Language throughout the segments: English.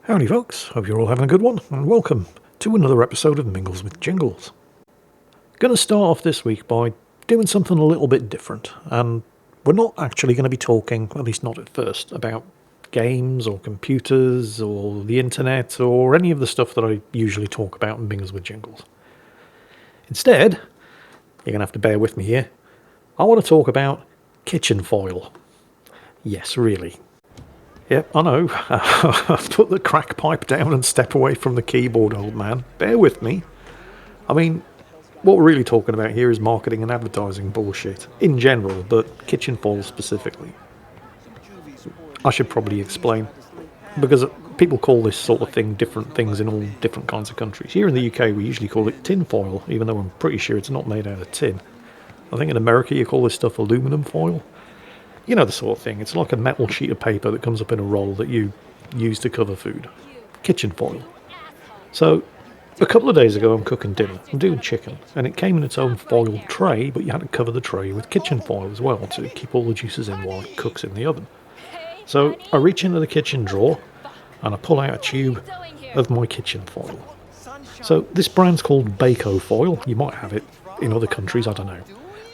Howdy folks, hope you're all having a good one, and welcome to another episode of Mingles with Jingles. Going to start off this week by doing something a little bit different, and we're not actually going to be talking, at least not at first, about games or computers or the internet or any of the stuff that I usually talk about in Mingles with Jingles. Instead, you're going to have to bear with me here, I want to talk about kitchen foil. Yes, really. Yep, I know. Put the crack pipe down and step away from the keyboard, old man. Bear with me. I mean, what we're really talking about here is marketing and advertising bullshit in general, but kitchen foil specifically. I should probably explain, because people call this sort of thing different things in all different kinds of countries. Here in the UK, we usually call it tin foil, even though I'm pretty sure it's not made out of tin. I think in America, you call this stuff aluminum foil. You know the sort of thing. It's like a metal sheet of paper that comes up in a roll that you use to cover food. Kitchen foil. So, a couple of days ago I'm cooking dinner. I'm doing chicken. And it came in its own foil tray, but you had to cover the tray with kitchen foil as well to keep all the juices in while it cooks in the oven. So, I reach into the kitchen drawer and I pull out a tube of my kitchen foil. So, this brand's called Bako foil. You might have it in other countries, I don't know.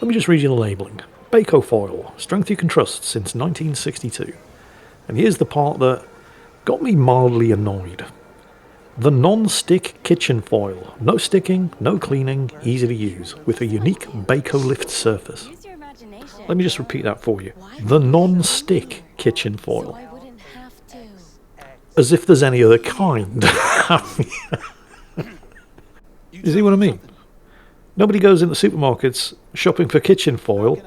Let me just read you the labelling. Bako foil, strength you can trust since 1962. And here's the part that got me mildly annoyed. The non-stick kitchen foil. No sticking, no cleaning, easy to use, with a unique Bako lift surface. Let me just repeat that for you. The non-stick kitchen foil. As if there's any other kind. You see what I mean? Nobody goes into supermarkets shopping for kitchen foil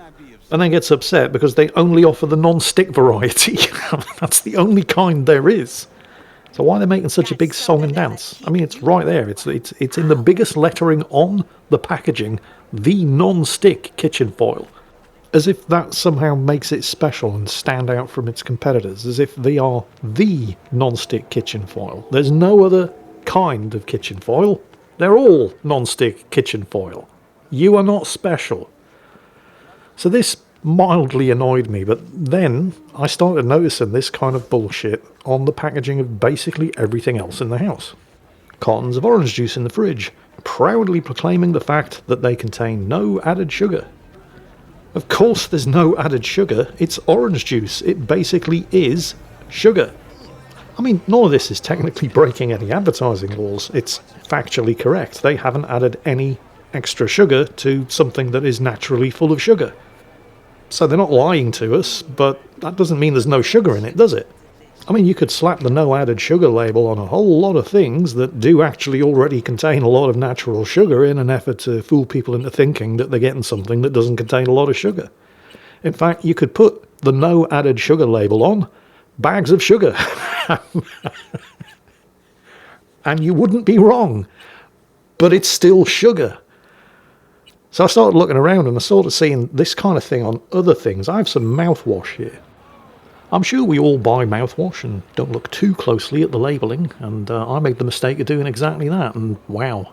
and then gets upset because they only offer the non-stick variety. That's the only kind there is. So why are they making such a big song and dance? I mean, it's right there. It's in the biggest lettering on the packaging, the non-stick kitchen foil. As if that somehow makes it special and stand out from its competitors, as if they are the non-stick kitchen foil. There's no other kind of kitchen foil. They're all non-stick kitchen foil. You are not special. So this mildly annoyed me, but then I started noticing this kind of bullshit on the packaging of basically everything else in the house. Cartons of orange juice in the fridge, proudly proclaiming the fact that they contain no added sugar. Of course there's no added sugar, it's orange juice. It basically is sugar. I mean, none of this is technically breaking any advertising laws. It's factually correct. They haven't added any extra sugar to something that is naturally full of sugar. So they're not lying to us, but that doesn't mean there's no sugar in it, does it? I mean, you could slap the no added sugar label on a whole lot of things that do actually already contain a lot of natural sugar in an effort to fool people into thinking that they're getting something that doesn't contain a lot of sugar. In fact, you could put the no added sugar label on bags of sugar. And you wouldn't be wrong, but it's still sugar. So I started looking around and I started seeing this kind of thing on other things. I have some mouthwash here. I'm sure we all buy mouthwash and don't look too closely at the labelling, and I made the mistake of doing exactly that, and wow.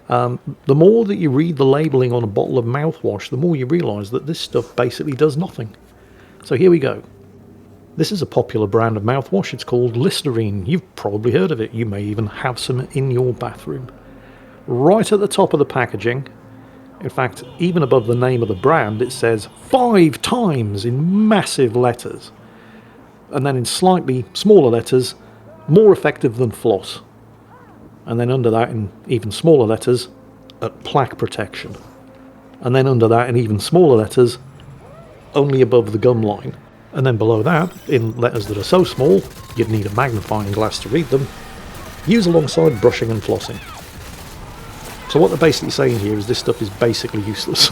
The more that you read the labelling on a bottle of mouthwash, the more you realise that this stuff basically does nothing. So here we go. This is a popular brand of mouthwash. It's called Listerine. You've probably heard of it. You may even have some in your bathroom. Right at the top of the packaging, in fact, even above the name of the brand, it says 5 times in massive letters. And then in slightly smaller letters, more effective than floss. And then under that, in even smaller letters, plaque protection. And then under that, in even smaller letters, only above the gum line. And then below that, in letters that are so small, you'd need a magnifying glass to read them, use alongside brushing and flossing. So what they're basically saying here is this stuff is basically useless.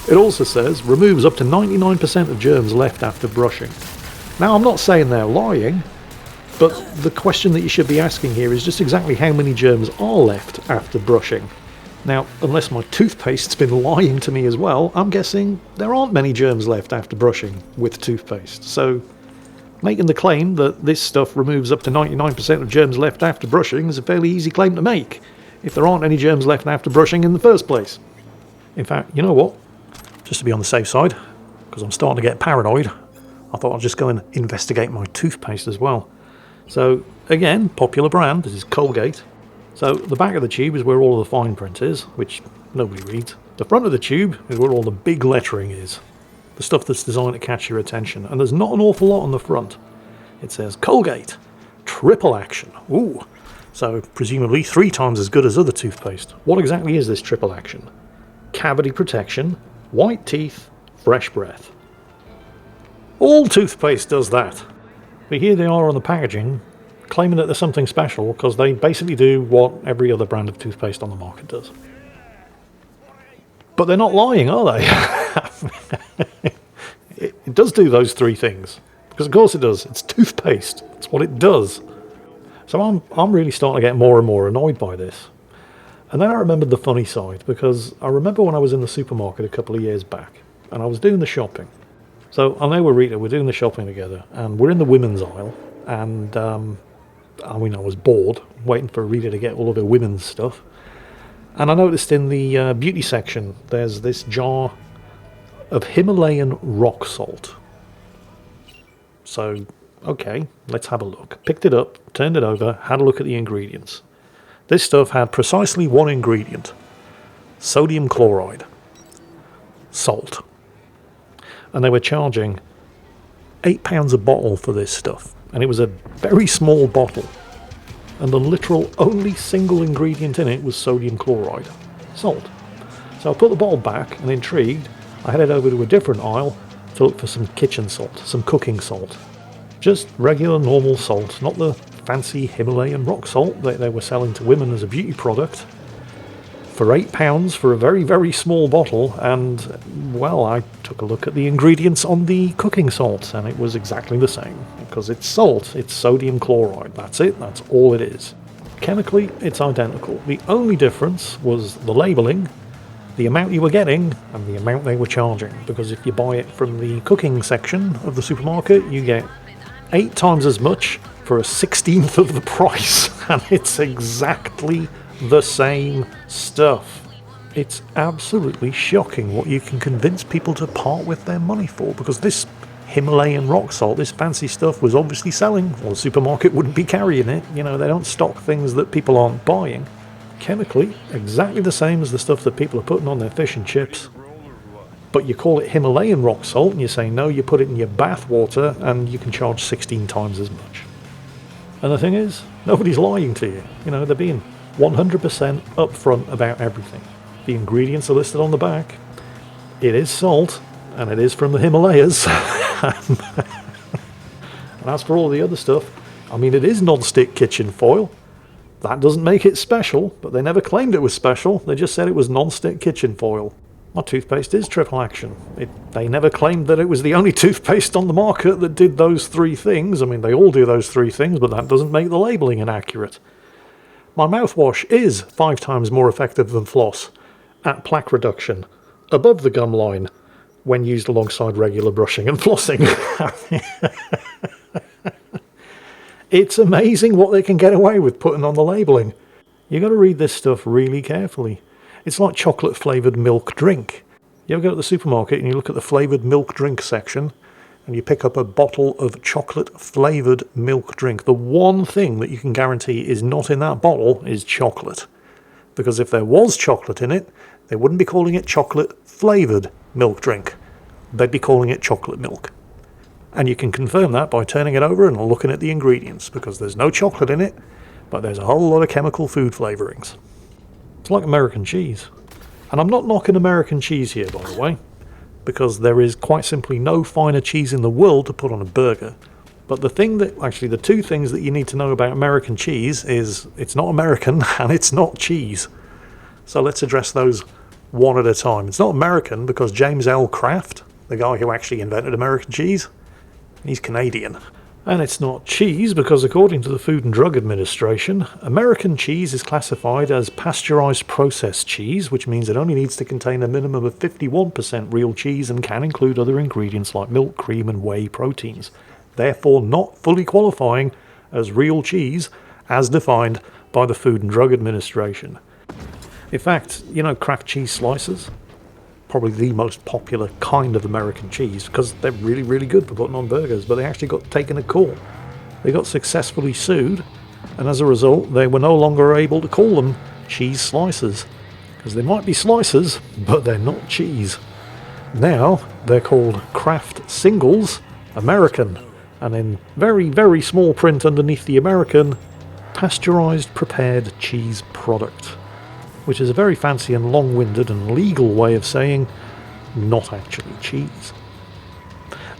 It also says, removes up to 99% of germs left after brushing. Now, I'm not saying they're lying, but the question that you should be asking here is just exactly how many germs are left after brushing. Now, unless my toothpaste's been lying to me as well, I'm guessing there aren't many germs left after brushing with toothpaste. So, making the claim that this stuff removes up to 99% of germs left after brushing is a fairly easy claim to make, if there aren't any germs left after brushing in the first place. In fact, you know what? Just to be on the safe side, because I'm starting to get paranoid, I thought I'd just go and investigate my toothpaste as well. So again, popular brand, this is Colgate. So the back of the tube is where all of the fine print is, which nobody reads. The front of the tube is where all the big lettering is, the stuff that's designed to catch your attention, and there's not an awful lot on the front. It says Colgate, triple action. Ooh, so presumably 3 times as good as other toothpaste. What exactly is this triple action? Cavity protection, white teeth, fresh breath. All toothpaste does that. But here they are on the packaging, claiming that there's something special because they basically do what every other brand of toothpaste on the market does. But they're not lying, are they? It does do those 3 things. Because of course it does. It's toothpaste. That's what it does. So I'm really starting to get more and more annoyed by this. And then I remembered the funny side, because I remember when I was in the supermarket a couple of years back, and I was doing the shopping. So I know Rita, we're doing the shopping together, and we're in the women's aisle, and I was bored, waiting for Rita to get all of her women's stuff. And I noticed in the beauty section, there's this jar of Himalayan rock salt. So, okay, let's have a look. Picked it up, turned it over, had a look at the ingredients. This stuff had precisely 1 ingredient: sodium chloride, salt. And they were charging £8 a bottle for this stuff. And it was a very small bottle. And the literal only single ingredient in it was sodium chloride, salt. So I put the bottle back, and intrigued, I headed over to a different aisle to look for some kitchen salt, some cooking salt. Just regular normal salt, not the fancy Himalayan rock salt that they were selling to women as a beauty product. For £8 for a very, very small bottle, and, well, I took a look at the ingredients on the cooking salt, and it was exactly the same. Because it's salt, it's sodium chloride, that's it, that's all it is. Chemically, it's identical. The only difference was the labelling, the amount you were getting, and the amount they were charging. Because if you buy it from the cooking section of the supermarket, you get 8 times as much for a 16th of the price, and it's exactly the same stuff. It's absolutely shocking what you can convince people to part with their money for, because this Himalayan rock salt, this fancy stuff, was obviously selling, or the supermarket wouldn't be carrying it. You know, they don't stock things that people aren't buying. Chemically, exactly the same as the stuff that people are putting on their fish and chips. But you call it Himalayan rock salt, and you say no, you put it in your bath water, and you can charge 16 times as much. And the thing is, nobody's lying to you. You know, they're being 100% upfront about everything. The ingredients are listed on the back. It is salt, and it is from the Himalayas. And as for all the other stuff, I mean, it is non-stick kitchen foil. That doesn't make it special, but they never claimed it was special. They just said it was non-stick kitchen foil. My toothpaste is triple action. They never claimed that it was the only toothpaste on the market that did those 3 things. I mean, they all do those 3 things, but that doesn't make the labelling inaccurate. My mouthwash is 5 times more effective than floss at plaque reduction, above the gum line, when used alongside regular brushing and flossing. It's amazing what they can get away with putting on the labelling. You got to read this stuff really carefully. It's like chocolate flavoured milk drink. You ever go to the supermarket and you look at the flavoured milk drink section, and you pick up a bottle of chocolate flavoured milk drink. The one thing that you can guarantee is not in that bottle is chocolate. Because if there was chocolate in it, they wouldn't be calling it chocolate flavoured milk drink. They'd be calling it chocolate milk. And you can confirm that by turning it over and looking at the ingredients, because there's no chocolate in it, but there's a whole lot of chemical food flavourings. It's like American cheese. And I'm not knocking American cheese here, by the way, because there is quite simply no finer cheese in the world to put on a burger. But the 2 things that you need to know about American cheese is it's not American and it's not cheese. So let's address those one at a time. It's not American because James L. Kraft, the guy who actually invented American cheese, he's Canadian. And it's not cheese because, according to the Food and Drug Administration, American cheese is classified as pasteurized processed cheese, which means it only needs to contain a minimum of 51% real cheese and can include other ingredients like milk, cream, and whey proteins, therefore not fully qualifying as real cheese as defined by the Food and Drug Administration. In fact, you know Kraft cheese slices? probably the most popular kind of American cheese because they're really, really good for putting on burgers, but they actually got taken to court. They got successfully sued, and as a result, they were no longer able to call them cheese slices, because they might be slices, but they're not cheese. Now, they're called Kraft Singles American, and in very, very small print underneath the American, pasteurized prepared cheese product, which is a very fancy and long-winded and legal way of saying not actually cheese.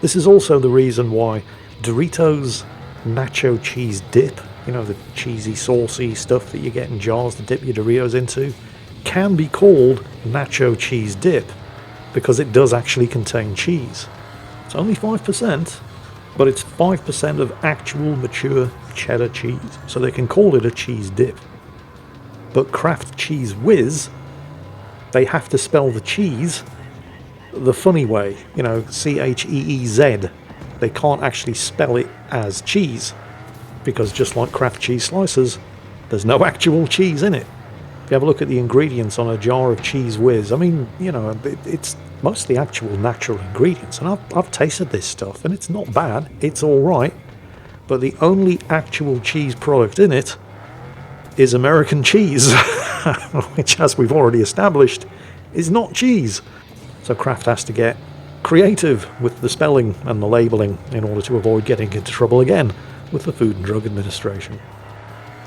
This is also the reason why Doritos nacho cheese dip, you know, the cheesy, saucy stuff that you get in jars to dip your Doritos into, can be called nacho cheese dip because it does actually contain cheese. It's only 5%, but it's 5% of actual mature cheddar cheese, so they can call it a cheese dip. But Kraft Cheese Whiz, they have to spell the cheese the funny way, you know, Cheez. They can't actually spell it as cheese, because just like Kraft cheese slices, there's no actual cheese in it. If you have a look at the ingredients on a jar of Cheese Whiz, I mean, you know, it's mostly actual natural ingredients, and I've tasted this stuff, and it's not bad, it's alright, but the only actual cheese product in it is American cheese, which, as we've already established, is not cheese. So Kraft has to get creative with the spelling and the labelling in order to avoid getting into trouble again with the Food and Drug Administration.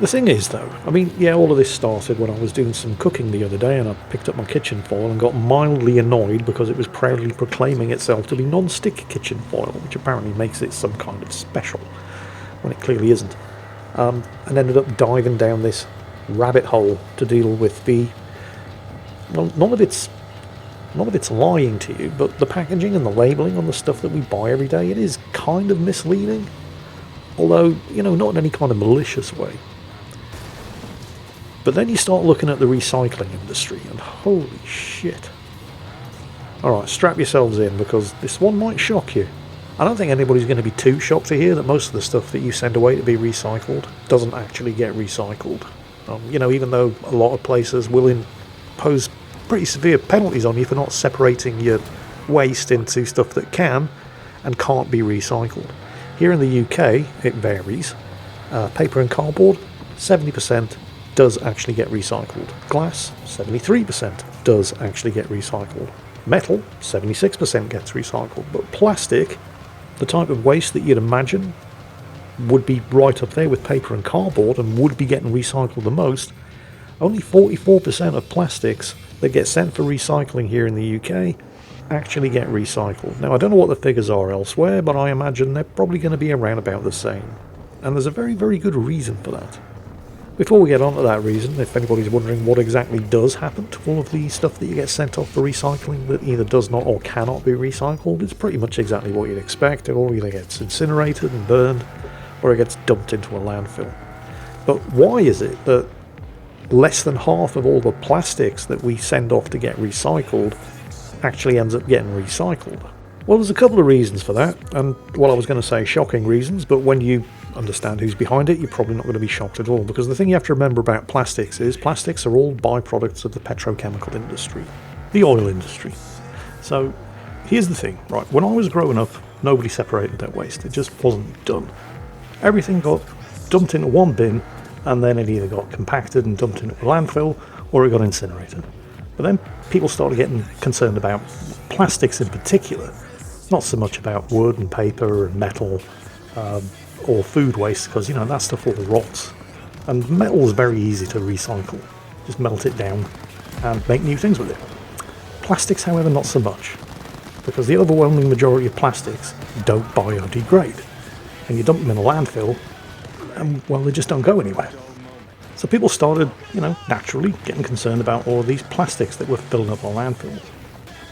The thing is, though, I mean, yeah, all of this started when I was doing some cooking the other day and I picked up my kitchen foil and got mildly annoyed because it was proudly proclaiming itself to be non-stick kitchen foil, which apparently makes it some kind of special, when it clearly isn't. And ended up diving down this rabbit hole to deal with the... Well, none of it's lying to you, but the packaging and the labelling on the stuff that we buy every day, it is kind of misleading. Although, you know, not in any kind of malicious way. But then you start looking at the recycling industry, and holy shit. Alright, strap yourselves in, because this one might shock you. I don't think anybody's going to be too shocked to hear that most of the stuff that you send away to be recycled doesn't actually get recycled. You know, even though a lot of places will impose pretty severe penalties on you for not separating your waste into stuff that can and can't be recycled. Here in the UK, it varies. Paper and cardboard, 70% does actually get recycled. Glass, 73% does actually get recycled. Metal, 76% gets recycled. But plastic, the type of waste that you'd imagine would be right up there with paper and cardboard and would be getting recycled the most, only 44% of plastics that get sent for recycling here in the UK actually get recycled. Now, I don't know what the figures are elsewhere, but I imagine they're probably going to be around about the same. And there's a very, very good reason for that. Before we get on to that reason, if anybody's wondering what exactly does happen to all of the stuff that you get sent off for recycling that either does not or cannot be recycled, it's pretty much exactly what you'd expect. It all either gets incinerated and burned, or it gets dumped into a landfill. But why is it that less than half of all the plastics that we send off to get recycled actually ends up getting recycled? Well, there's a couple of reasons for that, and well, I was going to say shocking reasons, but when you understand who's behind it, you're probably not going to be shocked at all, because the thing you have to remember about plastics is plastics are all byproducts of the petrochemical industry, the oil industry. So here's the thing, right, when I was growing up, nobody separated their waste. It just wasn't done. Everything got dumped into one bin, and then it either got compacted and dumped into a landfill, or it got incinerated. But then people started getting concerned about plastics in particular, not so much about wood and paper and metal or food waste, because, you know, that stuff all rots. And metal is very easy to recycle. Just melt it down and make new things with it. Plastics, however, not so much, because the overwhelming majority of plastics don't biodegrade. And you dump them in a landfill, and, well, they just don't go anywhere. So people started, you know, naturally getting concerned about all of these plastics that were filling up our landfills.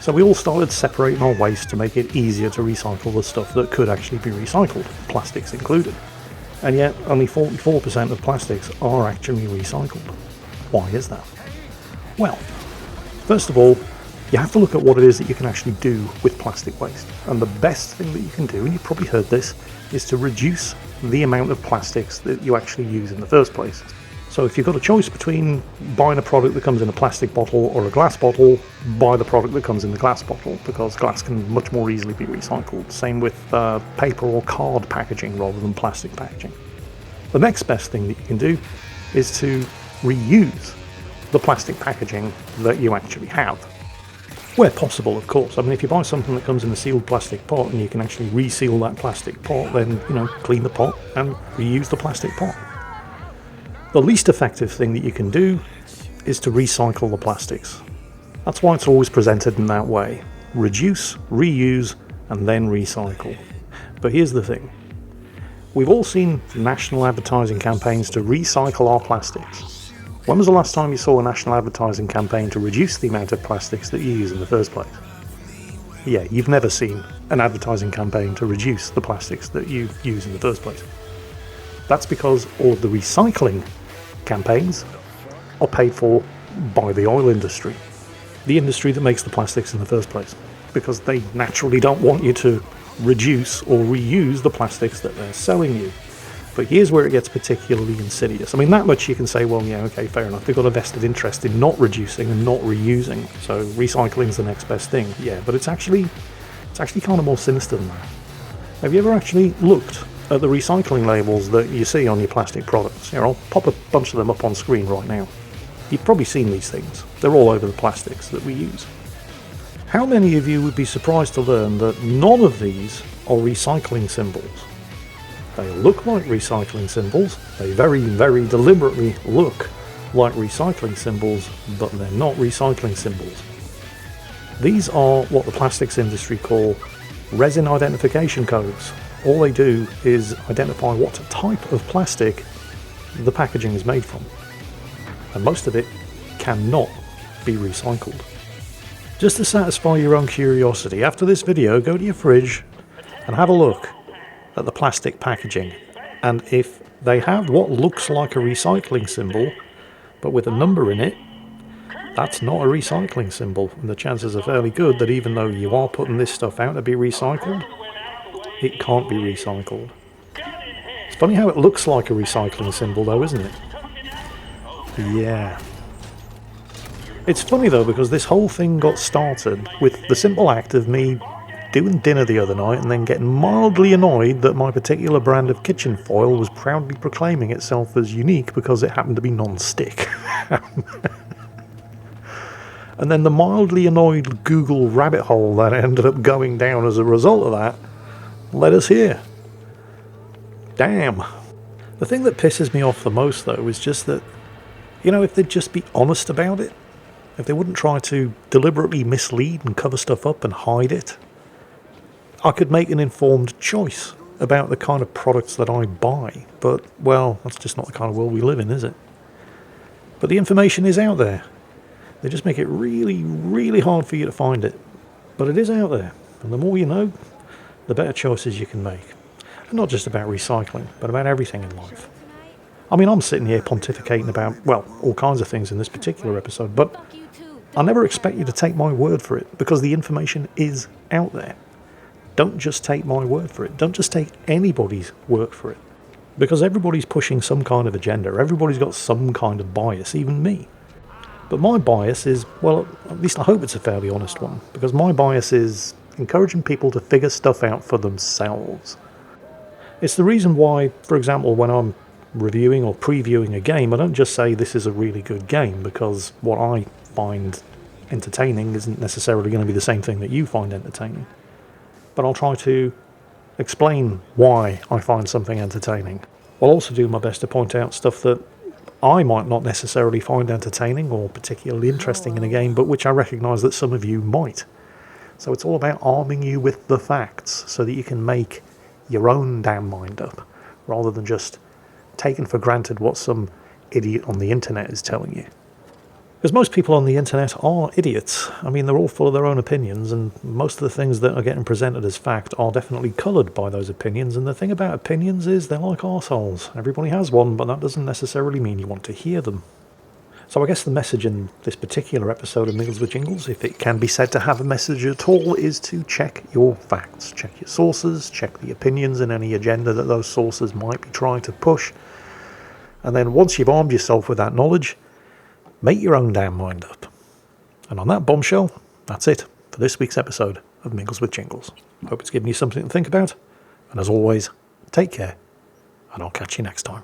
So we all started separating our waste to make it easier to recycle the stuff that could actually be recycled, plastics included. And yet only 44% of plastics are actually recycled. Why is that? Well, first of all, you have to look at what it is that you can actually do with plastic waste. And the best thing that you can do, and you've probably heard this, is to reduce the amount of plastics that you actually use in the first place. So if you've got a choice between buying a product that comes in a plastic bottle or a glass bottle, buy the product that comes in the glass bottle, because glass can much more easily be recycled. Same with paper or card packaging rather than plastic packaging. The next best thing that you can do is to reuse the plastic packaging that you actually have. Where possible, of course. I mean, if you buy something that comes in a sealed plastic pot and you can actually reseal that plastic pot, then, clean the pot and reuse the plastic pot. The least effective thing that you can do is to recycle the plastics. That's why it's always presented in that way. Reduce, reuse, and then recycle. But here's the thing. We've all seen national advertising campaigns to recycle our plastics. When was the last time you saw a national advertising campaign to reduce the amount of plastics that you use in the first place? Yeah, you've never seen an advertising campaign to reduce the plastics that you use in the first place. That's because all of the recycling campaigns are paid for by the oil industry, the industry that makes the plastics in the first place, because they naturally don't want you to reduce or reuse the plastics that they're selling you. But here's where it gets particularly insidious. I mean, that much you can say, well, yeah, okay, fair enough. They've got a vested interest in not reducing and not reusing, so recycling's the next best thing. Yeah, but it's actually kind of more sinister than that. Have you ever actually looked at the recycling labels that you see on your plastic products? Here, I'll pop a bunch of them up on screen right now. You've probably seen these things. They're all over the plastics that we use. How many of you would be surprised to learn that none of these are recycling symbols? They look like recycling symbols. They very, very deliberately look like recycling symbols, but they're not recycling symbols. These are what the plastics industry call resin identification codes. All they do is identify what type of plastic the packaging is made from. And most of it cannot be recycled. Just to satisfy your own curiosity, after this video, go to your fridge and have a look at the plastic packaging, and if they have what looks like a recycling symbol but with a number in it, that's not a recycling symbol, and the chances are fairly good that even though you are putting this stuff out to be recycled, it can't be recycled. It's funny how it looks like a recycling symbol though, isn't it? Yeah. It's funny though, because this whole thing got started with the simple act of me doing dinner the other night and then getting mildly annoyed that my particular brand of kitchen foil was proudly proclaiming itself as unique because it happened to be non-stick. And then the mildly annoyed Google rabbit hole that I ended up going down as a result of that led us here. Damn. The thing that pisses me off the most though is just that, if they'd just be honest about it, if they wouldn't try to deliberately mislead and cover stuff up and hide it, I could make an informed choice about the kind of products that I buy. But, well, that's just not the kind of world we live in, is it? But the information is out there. They just make it really, really hard for you to find it. But it is out there. And the more you know, the better choices you can make. And not just about recycling, but about everything in life. I mean, I'm sitting here pontificating about, well, all kinds of things in this particular episode, but I never expect you to take my word for it, because the information is out there. Don't just take my word for it. Don't just take anybody's work for it. Because everybody's pushing some kind of agenda. Everybody's got some kind of bias, even me. But my bias is, well, at least I hope it's a fairly honest one. Because my bias is encouraging people to figure stuff out for themselves. It's the reason why, for example, when I'm reviewing or previewing a game, I don't just say this is a really good game, because what I find entertaining isn't necessarily going to be the same thing that you find entertaining. But I'll try to explain why I find something entertaining. I'll also do my best to point out stuff that I might not necessarily find entertaining or particularly interesting in a game, but which I recognise that some of you might. So it's all about arming you with the facts so that you can make your own damn mind up, rather than just taking for granted what some idiot on the internet is telling you. Because most people on the internet are idiots. I mean, they're all full of their own opinions, and most of the things that are getting presented as fact are definitely coloured by those opinions. And the thing about opinions is they're like arseholes. Everybody has one, but that doesn't necessarily mean you want to hear them. So I guess the message in this particular episode of Mingles with Jingles, if it can be said to have a message at all, is to check your facts, check your sources, check the opinions and any agenda that those sources might be trying to push, And then once you've armed yourself with that knowledge, make your own damn mind up. And on that bombshell, that's it for this week's episode of Mingles with Jingles. Hope it's given you something to think about. And as always, take care, and I'll catch you next time.